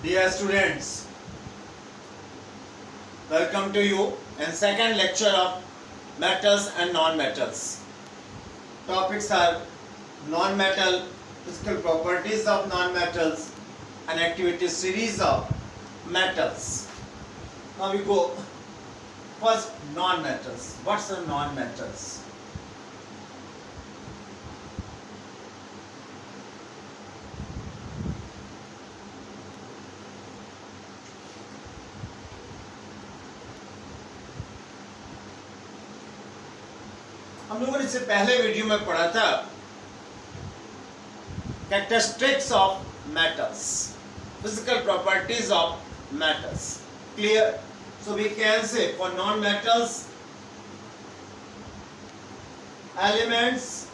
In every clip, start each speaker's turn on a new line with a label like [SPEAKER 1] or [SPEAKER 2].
[SPEAKER 1] Dear students, welcome to you in second lecture of metals and non-metals. Topics are non-metal, physical properties of non-metals, and activity series of metals. Now we go first non-metals. What's the non-metals? हम लोगों ने इससे पहले video में पढ़ा था characteristics of metals, physical properties of metals. Clear? So we can say for non metals elements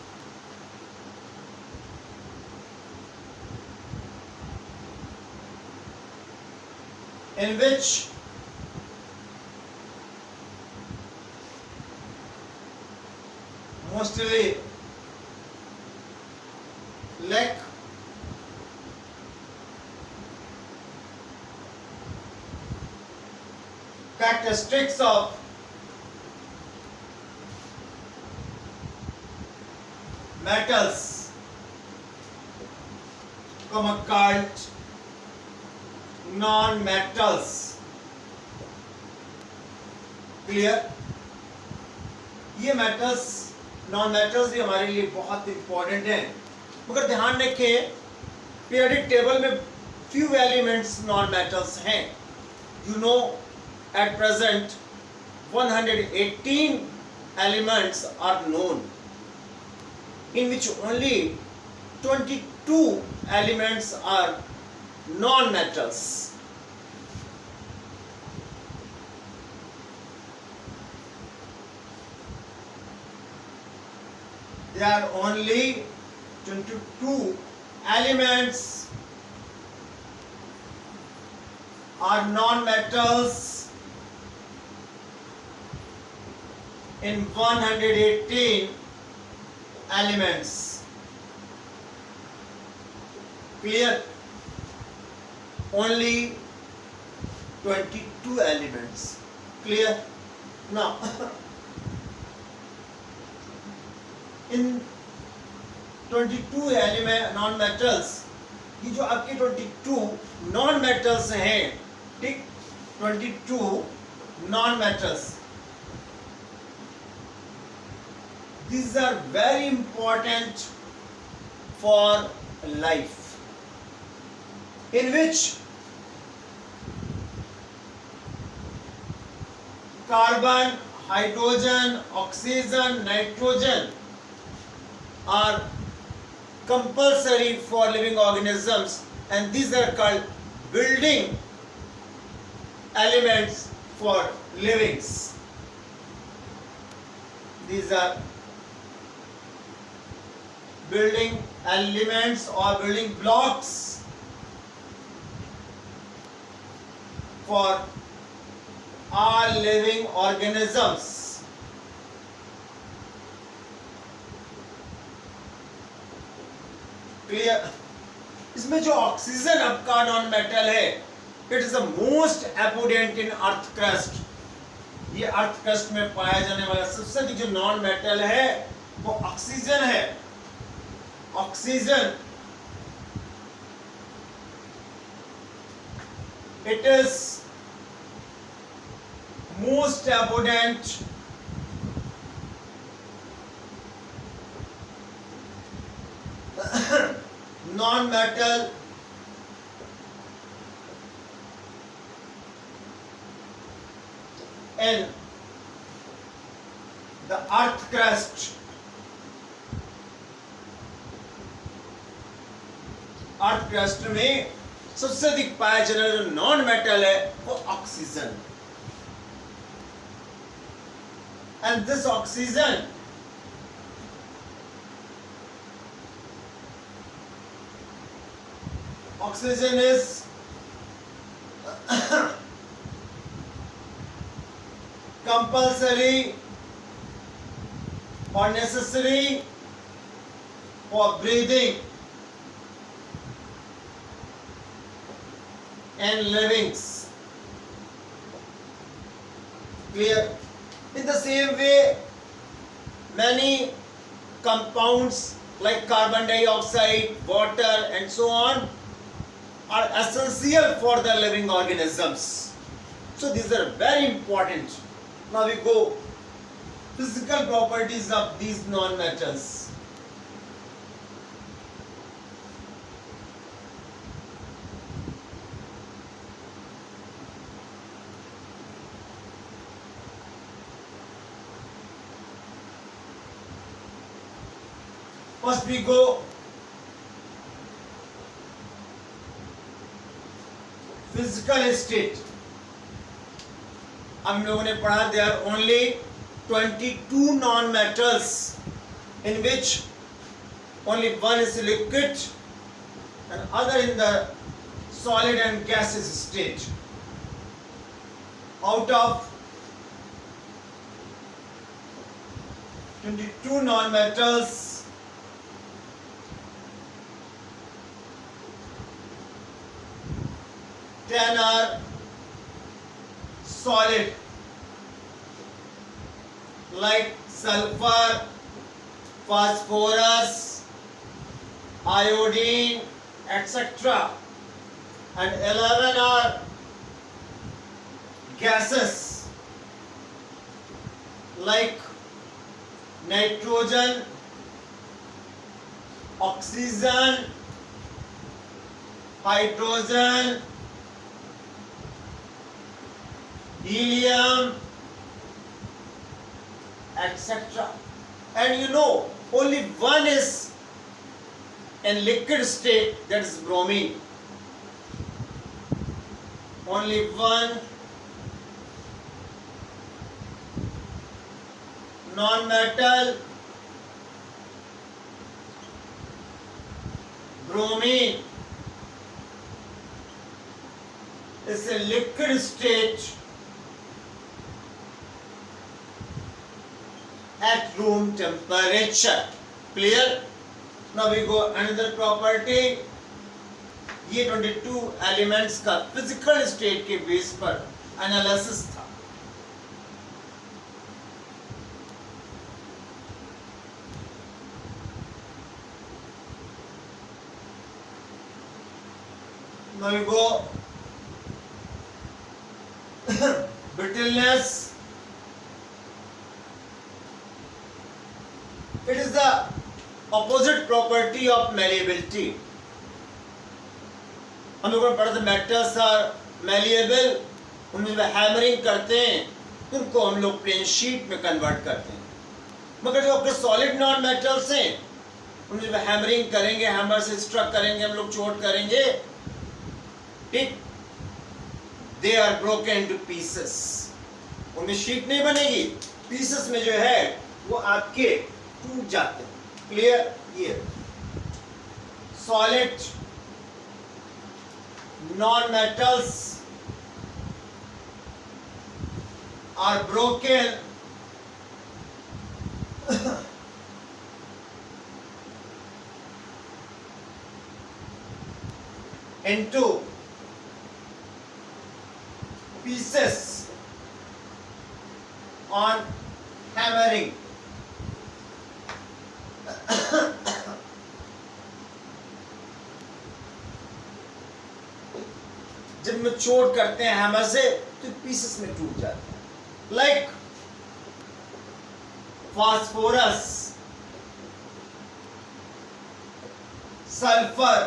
[SPEAKER 1] in which mostly lack characteristics of metals called non-metals. Clear? ये metals non metals भी हमारे लिए बहुत इंपॉर्टेंट हैं, मगर ध्यान रखें पीरियोडिक टेबल में फ्यू एलिमेंट्स नॉन मेटल्स हैं. You know at present 118 elements are known, in which only 22 elements are non-metals. There are only 22 elements are non-metals in 118 elements. Clear? Only 22 elements. Clear? Now in 22 element non metals, ये जो आपके 22 non metals हैं, ठीक, 22 non metals, these are very important for life, in which carbon, hydrogen, oxygen, nitrogen are compulsory for living organisms, and these are called building elements for livings. These are building elements or building blocks for all living organisms. Clear? इसमें जो oxygen आपका non metal है, it is the most abundant in earth crust. ये earth crust में पाया जाने वाला सबसे अधिक जो नॉन मेटल है वो ऑक्सीजन है. Oxygen it is most abundant non-metal in the earth crust. Earth crust में सबसे अधिक पाया जाने वाला जो नॉन मेटल है वो oxygen. And this oxygen oxygen is compulsory or necessary for breathing. and livings. Clear? In the same way, many compounds like carbon dioxide, water, and so on are essential for the living organisms. So these are very important. Now we go physical properties of these non-metals. First we go physical state. हम लोगों ने पढ़ा there are only 22 non-metals in which only one is liquid and other in the solid and gaseous state. Out of 22 non-metals, 10 are solid, like sulfur, phosphorus, iodine, etc. And 11 are gases, like nitrogen, oxygen, hydrogen, helium, etc. And you know, only one is in liquid state, that is bromine. Only one non-metal, bromine, is a liquid state at room temperature. Clear? Now we go another property. ये 22 elements का physical state के base पर analysis था. Now we go brittleness. It is the opposite property of malleability. हम लोगों ने पढ़ा था मेटल्स आर मैलिएबल, उनमें हैमरिंग करते हैं तो उनको हम लोग प्लेन शीट में कन्वर्ट करते हैं. मगर जो अपने सॉलिड नॉन मेटल्स हैं उनमें जब हैमरिंग करेंगे, हैमर से स्ट्रक करेंगे, हम लोग चोट करेंगे, ठीक, they are broken into pieces. उनमें शीट नहीं बनेगी, पीसेस में जो है वो आपके टूट जाते हैं. क्लियर? ये solid non-metals are broken into pieces on hammering. जब में चोट करते हैं हैमर से तो पीसेस में टूट जाते हैं. Like phosphorus, sulphur,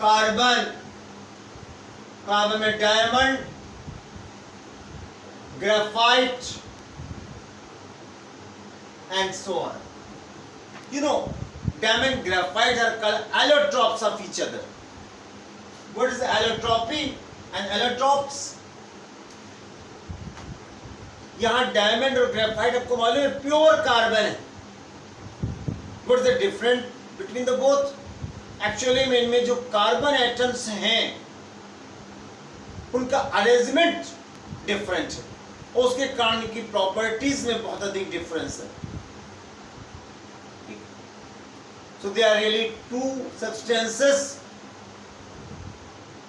[SPEAKER 1] carbon, carbon में diamond, graphite and so on. You know, diamond graphite are called allotropes of each other. What is allotropy and allotropes? यहाँ डायमंड और ग्रेफाइट आपको मालूम है प्योर कार्बन है. What is the difference between the both? Actually में इनमें जो carbon atoms हैं उनका अरेंजमेंट डिफरेंट है और उसके कारण की प्रॉपर्टीज में बहुत अधिक डिफरेंस है. So they are really two substances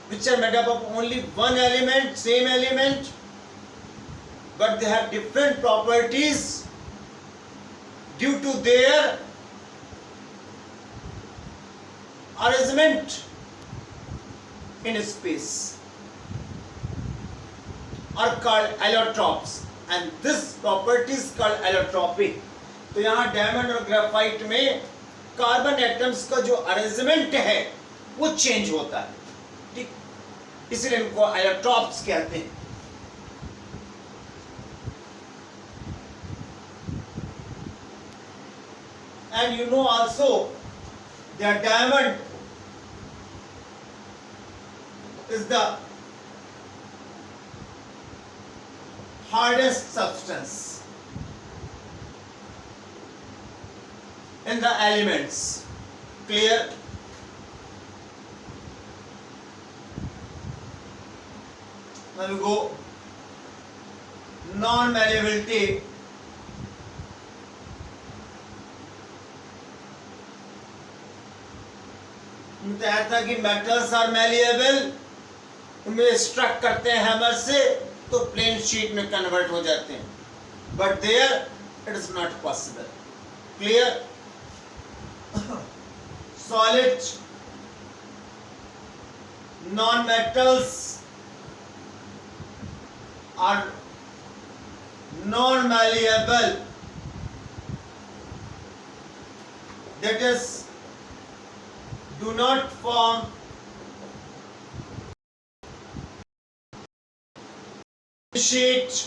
[SPEAKER 1] which are made up of only one element, same element, but they have different properties due to their arrangement in space, are called allotropes, and this property is called allotropy. तो यहाँ diamond और graphite में carbon atoms का जो arrangement है वो change होता है, ठीक, इसलिए इनको एलोट्रॉप्स कहते हैं. And you know also that diamond is the hardest substance in the elements. Clear? Now we go non-malleability. बताया था कि मेटल्स आर मैलिएबल, उनमें स्ट्रक करते हैं हैमर से तो प्लेन शीट में कन्वर्ट हो जाते हैं, but there it is not possible. Clear? Solid non metals are non malleable, that is do not form sheet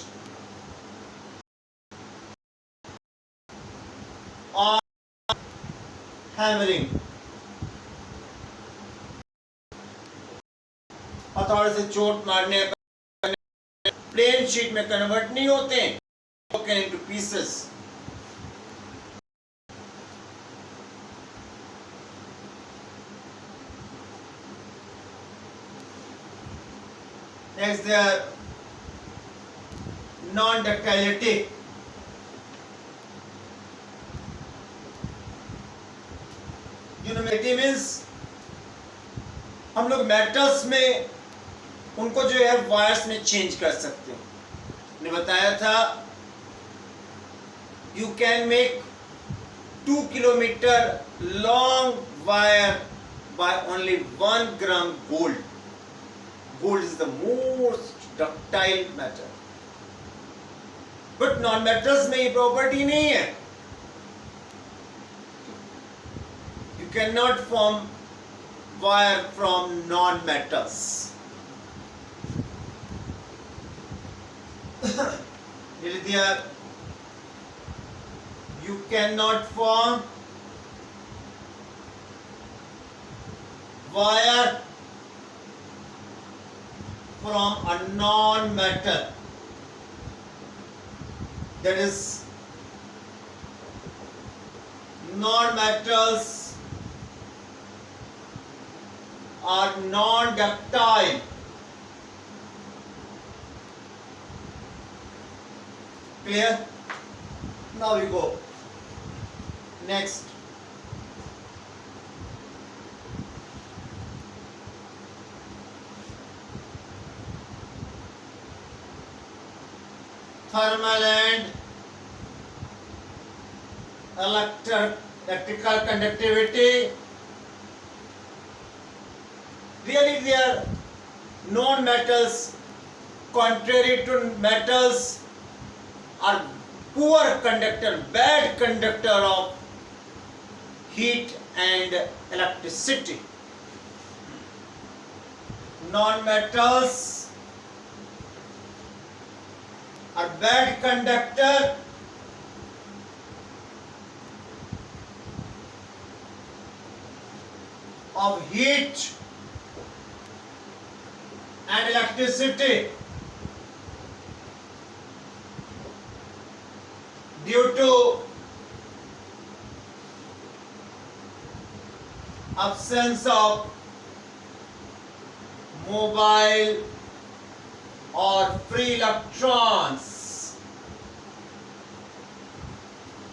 [SPEAKER 1] or hammering. हथौड़े से चोट मारने पर प्लेन शीट में कन्वर्ट नहीं होते, broken into pieces. Next, their non-ductility. Uniformity means हम लोग मेटल्स में उनको जो है वायर्स में चेंज कर सकते हैं. ने बताया था you can make 2 kilometer long wire by only 1 gram gold. Gold is the most ductile matter, but non-metals में ये property नहीं है. You cannot form wire from non-metals. You cannot form wire from a non-metal. That is, non-metals are non-ductile. Clear? Now we go. Next. Thermal and electrical conductivity. Really, they are non-metals, contrary to metals, are poor conductor, bad conductor of heat and electricity. Non-metals are bad conductor of heat and electricity due to absence of mobile or free electrons.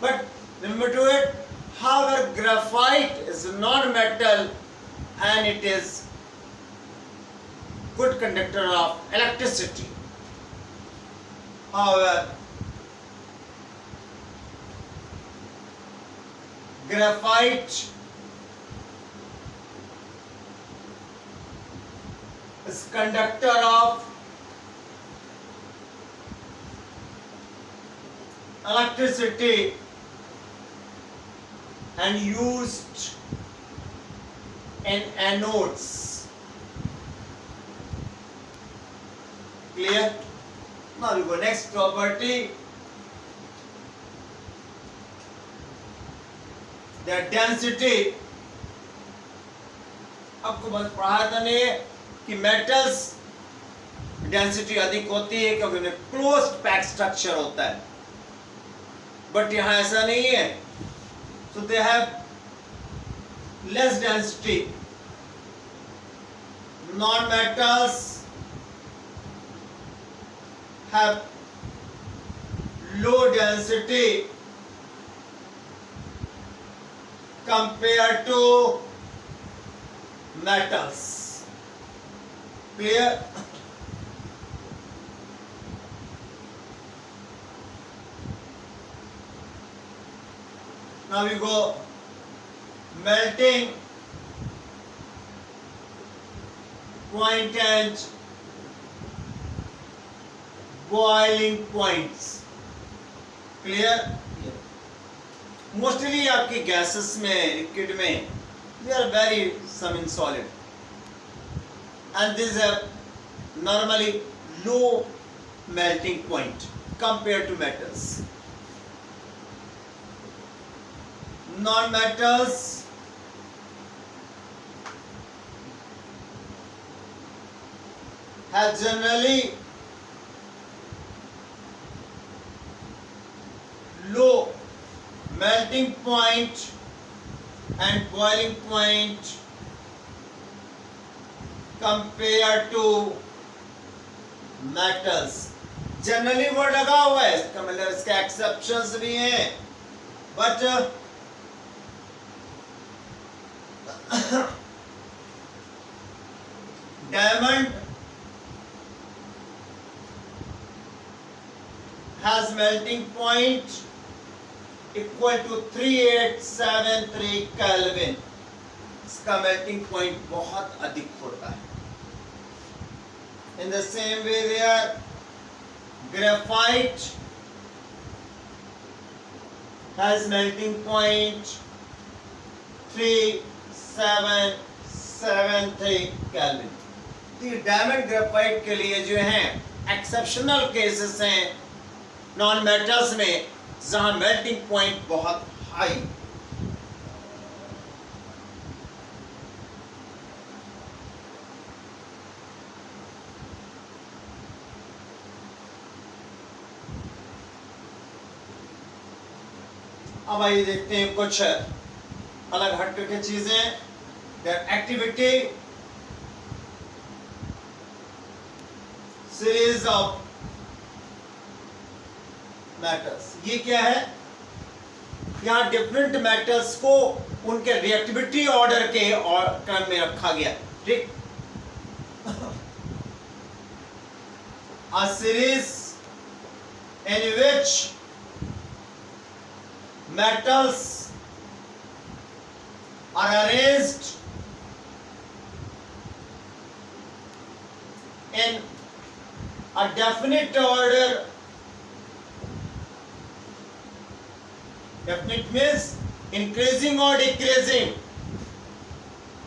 [SPEAKER 1] But remember to it, However, graphite is non-metal and it is good conductor of electricity. However, graphite is conductor of electricity and used in anodes. Clear? Now we go next property. The density. आपको बस पढ़ा था ने कि metals density अधिक होती है क्योंकि उनमें क्लोज्ड पैक स्ट्रक्चर होता है, बट यहाँ ऐसा नहीं है. So they have less density. Non-metals have low density compared to metals. Clear? Now we go melting point and boiling points. Clear? Mostly आपकी gases में, liquid में, they are very some in solid, and these are normally low melting point compared to metals. Non-metals have generally low melting point and boiling point compared to metals. Generally word लगा हुआ है, इसका मतलब इसके exceptions भी हैं, but diamond has melting point equal to 3873 Kelvin. इसका melting point बहुत अधिक होता है. In the same way there, graphite has melting point 3773 Kelvin. तो ये डायमंड ग्रेफाइट के लिए जो हैं एक्सेप्शनल केसेस हैं नॉन मेटल्स में जहां मेल्टिंग पॉइंट बहुत हाई. अब आइए देखते हैं कुछ अलग हट के चीजें. their activity, series of metals. ये क्या है? यहाँ डिफरेंट मेटल्स को उनके रिएक्टिविटी ऑर्डर के और क्रम में रखा गया. ठीक, a series in which metals are arranged in a definite order. Definite means increasing or decreasing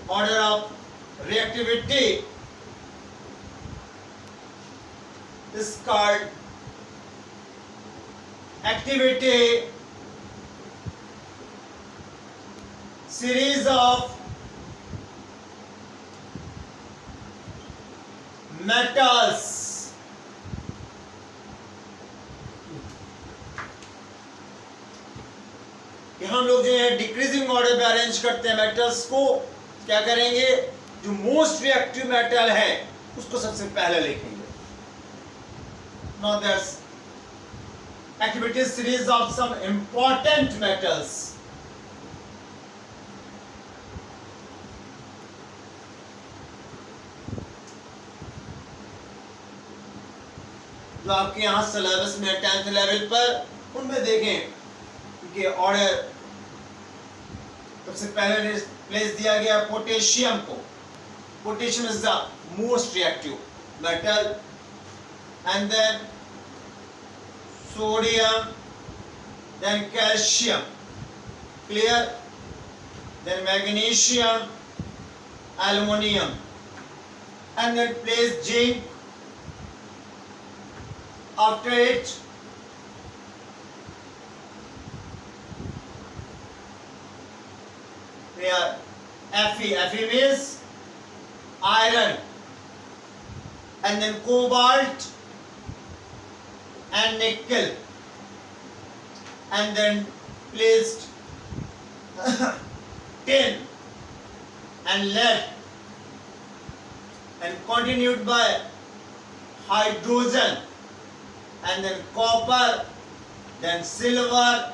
[SPEAKER 1] order of reactivity is called activity. Series of metals हम लोग जो है डिक्रीजिंग ऑर्डर में अरेंज करते हैं मेटल्स को. क्या करेंगे? जो मोस्ट रिएक्टिव मेटल है उसको सबसे पहले लिखेंगे. Now that's activity series of some important metals. जो आपके यहाँ सिलेबस में 10th लेवल पर, उनमें देखें कि ऑर्डर सबसे पहले प्लेस दिया गया पोटेशियम को. Potassium is the most reactive metal, and then sodium, then calcium, clear, then magnesium, aluminum, and then place zinc. After it, we are Fe. Fe means iron, and then cobalt and nickel, and then placed tin and lead, and continued by hydrogen, and then copper, then silver,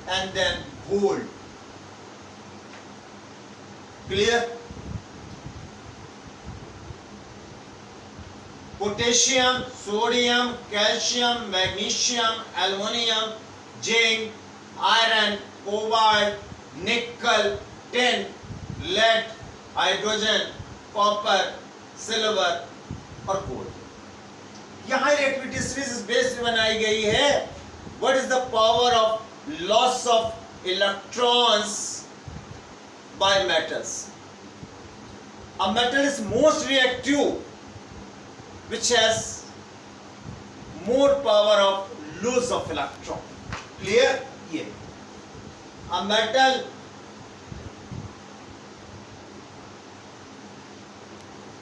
[SPEAKER 1] and then gold. Clear? Potassium, sodium, calcium, magnesium, aluminum, zinc, iron, cobalt, nickel, tin, lead, hydrogen, copper, silver और gold. यहाँ reactivity series based बनाई गई है. What is the power of loss of electrons by metals? A metal is most reactive, which has more power of loss of electron. Clear? Yeah. A metal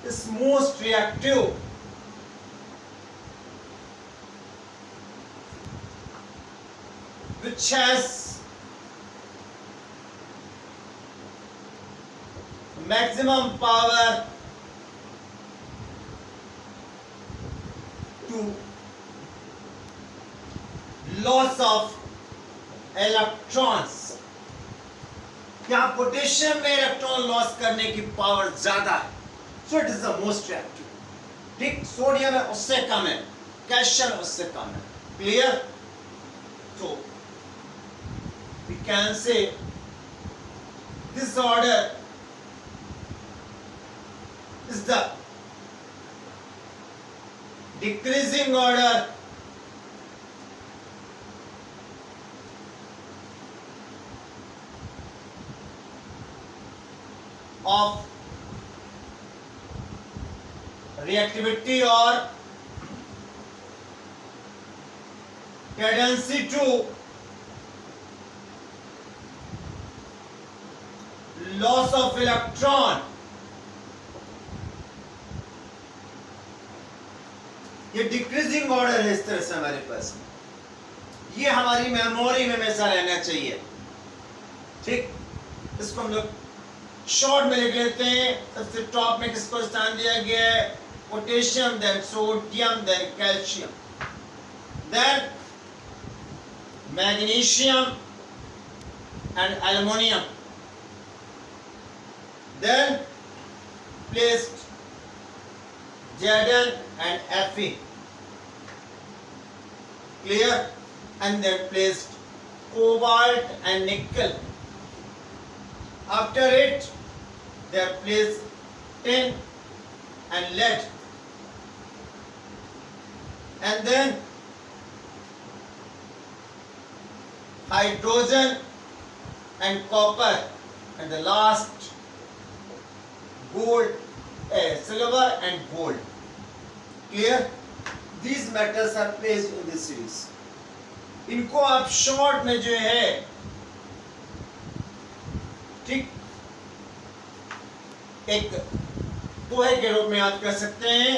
[SPEAKER 1] is most reactive, which has maximum power to loss of electrons. यहाँ potassium में electron loss करने की power ज्यादा है, so it is the most reactive. ठीक, sodium है उससे कम है, कैल्शियम उससे कम है. क्लियर? तो we can say this order is the decreasing order of reactivity or tendency to loss of electron. ये डिक्रीजिंग ऑर्डर है इस तरह से हमारे पास. ये हमारी मेमोरी में हमेशा रहना चाहिए. ठीक, इसको हम लोग शॉर्ट में लिख लेते हैं. सबसे टॉप में किसको स्थान दिया गया है? Potassium, then sodium, then calcium, then magnesium and aluminium, then placed Zn and Fe. Clear? And then placed cobalt and nickel. After it, they are placed tin and lead. And then hydrogen and copper. And the last gold, silver and gold. Clear? These metals are placed in this series. इनको आप short में जो है, ठीक, एक पोहे के रूप में याद कर सकते हैं.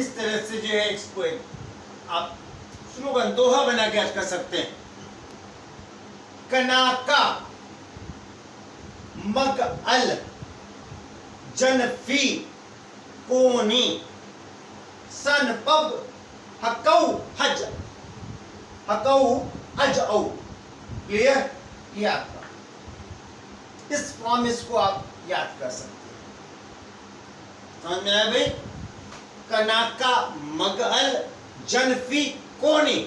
[SPEAKER 1] इस तरह से जो है इसको आप स्लोगन दोहा बना के याद कर सकते हैं। कनाका मग अल जनफी कोनी सन पब हकऊ हज औ। क्लियर? ये आपका इस प्रॉमिस को आप याद कर सकते हैं। समझ में आया भाई? कनाका मगअल जनफी कोनी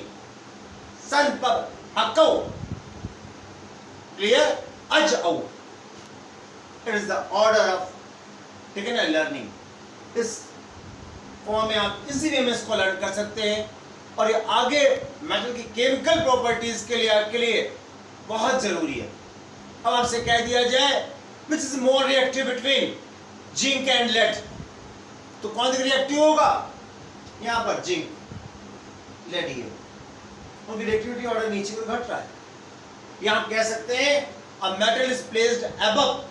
[SPEAKER 1] सन पब हकऊ। क्लियर? अज औ। It is the order of, ठीक है ना, लर्निंग। इस फॉर्म में आप इसी वे में इसको लर्न कर सकते हैं और ये आगे मेटल की केमिकल प्रॉपर्टीज के लिए आपके लिए बहुत जरूरी है। अब आपसे कह दिया जाए which is more reactive between zinc and lead, तो कौन सा रिएक्टिव होगा? यहां पर जिंक, लेड ही है। उनकी रिएक्टिविटी ऑर्डर नीचे को घट रहा है। यहां आप कह सकते हैं a metal is placed above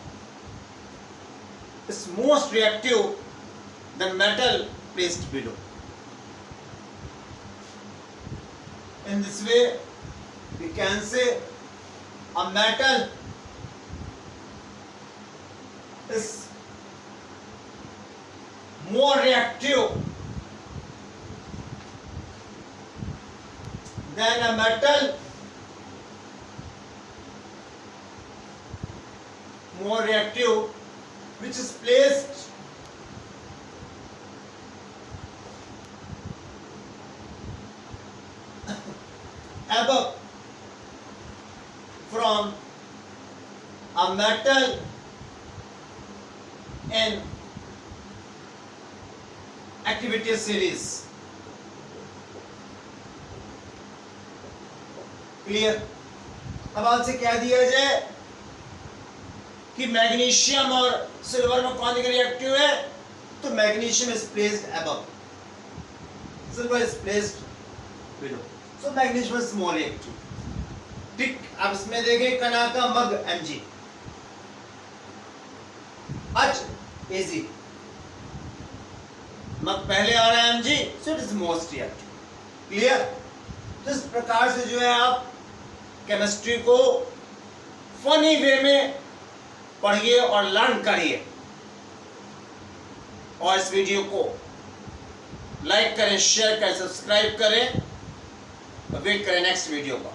[SPEAKER 1] is most reactive than metal placed below. In this way, we can say a metal is more reactive than a metal more reactive which is placed above from a metal in activity series. Clear? अब आपसे कह दिया जाए कि magnesium और silver में कौन सा रिएक्टिव है, तो magnesium is placed above, silver is placed below, so magnesium is more reactive. ठीक, अब इसमें देखें कनाका मग Mg, अज Ag, मग पहले आ रहा है Mg, so it is most reactive. Clear? तो इस प्रकार से जो है आप केमिस्ट्री को फनी वे में पढ़िए और लर्न करिए, और इस वीडियो को लाइक करें, शेयर करें, सब्सक्राइब करें और वेट करें नेक्स्ट वीडियो का।